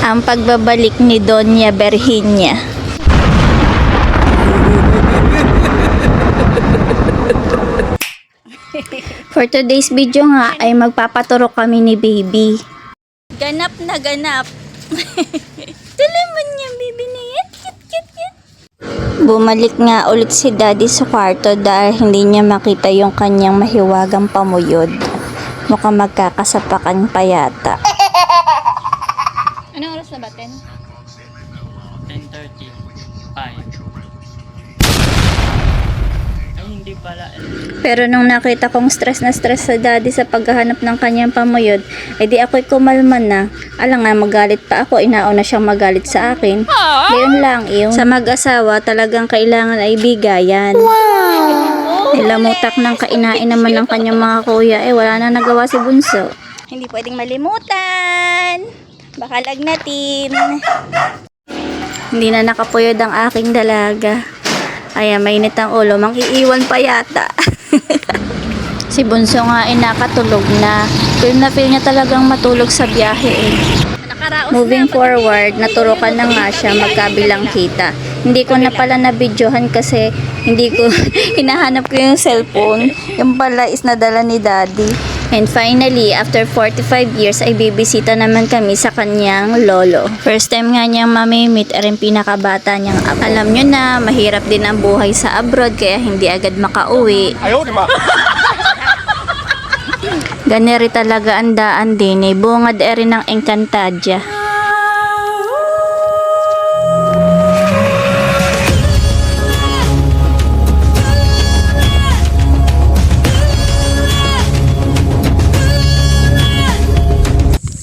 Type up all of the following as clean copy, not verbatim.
Ang pagbabalik ni Doña Virginia. For today's video nga ay magpapaturok kami ni baby. Ganap na ganap. Talaman niya baby na yan. Cute. Bumalik nga ulit si daddy sa kwarto dahil hindi niya makita yung kanyang mahiwagang pamuyod. Mukhang magkakasapakan pa yata. Anong oras na ba, 10? 10:35. Ay, hindi pala. Pero nung nakita kong stress na stress sa daddy sa paghahanap ng kanyang pamuyod, edi ako'y kumalma na. Alang nga magalit pa ako, inauna siyang magalit sa akin. Ngayon lang yun. Sa mag-asawa talagang kailangan ay bigayan. Nilamutak ng kainain naman ng kanyang mga kuya, wala na nagawa si Bunso. Hindi pwedeng malimutan. Baka lagnatin. Hindi na nakapuyod ang aking dalaga. Ay, mainit ang ulo. Mang-iiwan pa yata. Si Bunso nga ay nakatulog na. Feel niya talagang matulog sa biyahe Moving forward, naturukan na nga siya magkabilang kita. Hindi ko na pala na-videohan kasi hindi ko hinahanap ko yung cellphone. Yung pala is nadala ni daddy. And finally, after 45 years ay bibisita naman kami sa kanyang lolo. First time nga niyang mamimit rin pinakabata niyang apo. Alam nyo na, mahirap din ang buhay sa abroad kaya hindi agad makauwi. Ganeri talaga ang daan din bungad rin ng Encantadia.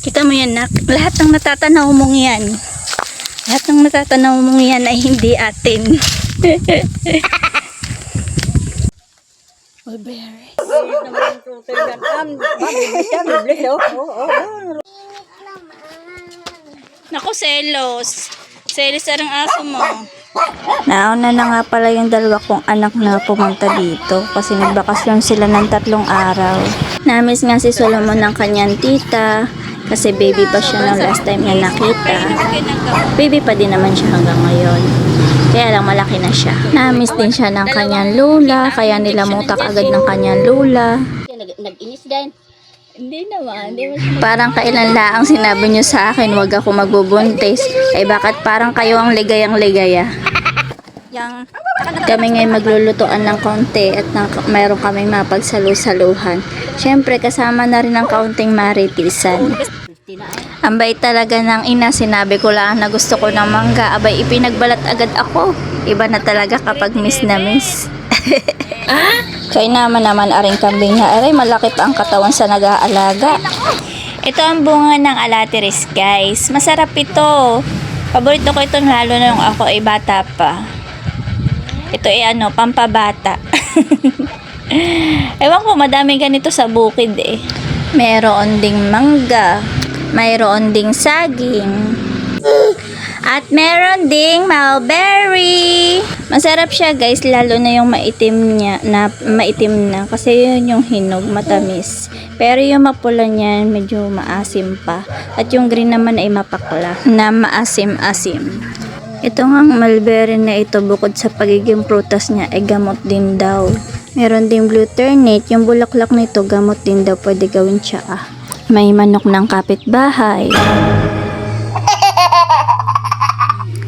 Kita mo yan, nak. Lahat ng natatanaw mong yan. Lahat ng natatanaw mong yan ay hindi atin. Mulberry. Naku, selos. Selos ang aso mo. Nauna na nga pala yung dalawa kong anak na pumunta dito kasi nagbakasyon sila ng 3 araw. Namiss nga si Solomon ng kanyang tita kasi baby pa siya ng last time niya nakita. Baby pa din naman siya hanggang ngayon. Kaya lang malaki na siya. Namiss din siya ng kanyang lola kaya nilamutak agad ng kanyang lola. Nag-inis din. Hindi naman. Parang kailan laang sinabi niyo sa akin wag ako magbubuntis. Ay bakit parang kayo ang ligayang-ligaya? Kami ngayon maglulutuan ng konti at mayroon kaming mapagsalu-saluhan. Siyempre kasama na rin ang kaunting maritisan. Ang bait talaga ng ina, sinabi ko lang na gusto ko ng mangga. Abay ipinagbalat agad ako. Iba na talaga kapag miss na miss. Kaya naman aring kambing na aray malaki pa ang katawan sa nag-aalaga. Ito ang bunga ng alatiris guys. Masarap ito. Paborito ko ito lalo na nung ako ay bata pa. Ito ay pampabata. Ewan ko, madaming ganito sa bukid Meron ding mangga. Mayroon ding saging. At meron ding mulberry. Masarap siya guys, lalo na yung maitim na kasi yun yung hinog, matamis. Pero yung mapula niyan medyo maasim pa. At yung green naman ay mapakla na maasim-asim. Ito ngang mulberry na ito bukod sa pagiging prutas niya ay gamot din daw. Meron ding blue ternate, yung bulaklak nito gamot din daw, pwede gawin tsaa. May manok ng kapitbahay.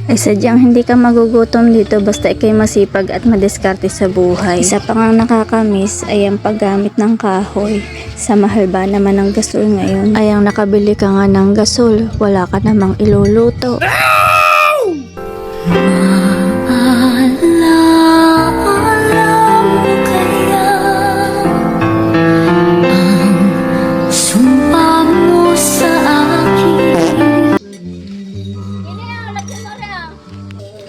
Ay sadyang hindi ka magugutom dito basta ikay masipag at madiskarte sa buhay. Isa pa nga nakakamiss ay ang paggamit ng kahoy. Sa mahal ba naman ng gasol ngayon? Ay ang nakabili ka nga ng gasol, wala ka namang iluluto.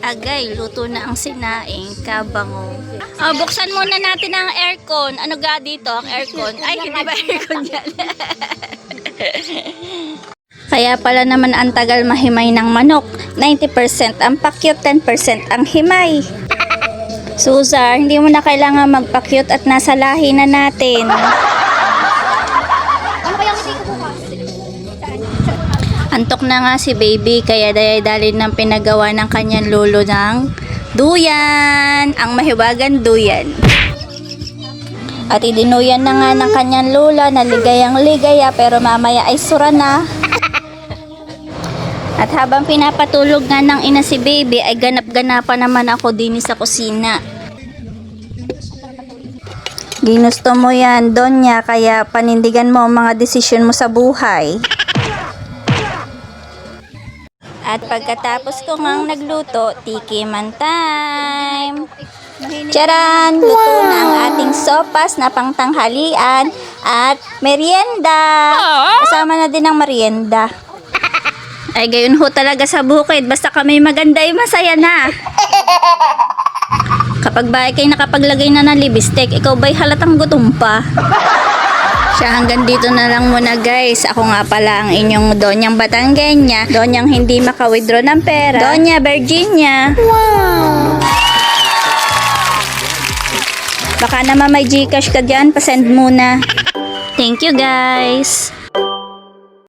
Agay, luto na ang sinaing kabango. Buksan muna natin ang aircon. Ano ga dito ang aircon? Ay, hindi ba aircon yan? Kaya pala naman ang tagal mahimay ng manok. 90% ang pakyut, 10% ang himay. Susar, hindi mo na kailangan magpakyut at nasa lahi na natin. Antok na nga si baby kaya dali ng pinagawa ng kanyang lolo ng duyan. Ang mahiwagan duyan. At idinuyan na nga ng kanyang lola na ligayang ligaya pero mamaya ay sura na. At habang pinapatulog nga ng ina si baby ay ganap-ganapan naman ako din sa kusina. Ginusto mo yan, Donya, kaya panindigan mo ang mga desisyon mo sa buhay. At pagkatapos ko ngang nagluto, tikiman time. Charan! Luto na ang ating sopas na pangtanghalian at merienda. Kasama na din ang merienda. Ay gayon ho talaga sa bukid. Basta kami maganda ay masaya na. Kapag ba kayo nakapaglagay na ng lipstick, ikaw ba'y halatang gutom pa? Siya hanggang dito na lang muna guys. Ako nga pala ang inyong Donyang Batangueña. Donyang hindi maka-withdraw ng pera. Donya Virginia. Wow! Baka naman may Gcash ka dyan, pasend muna. Thank you guys.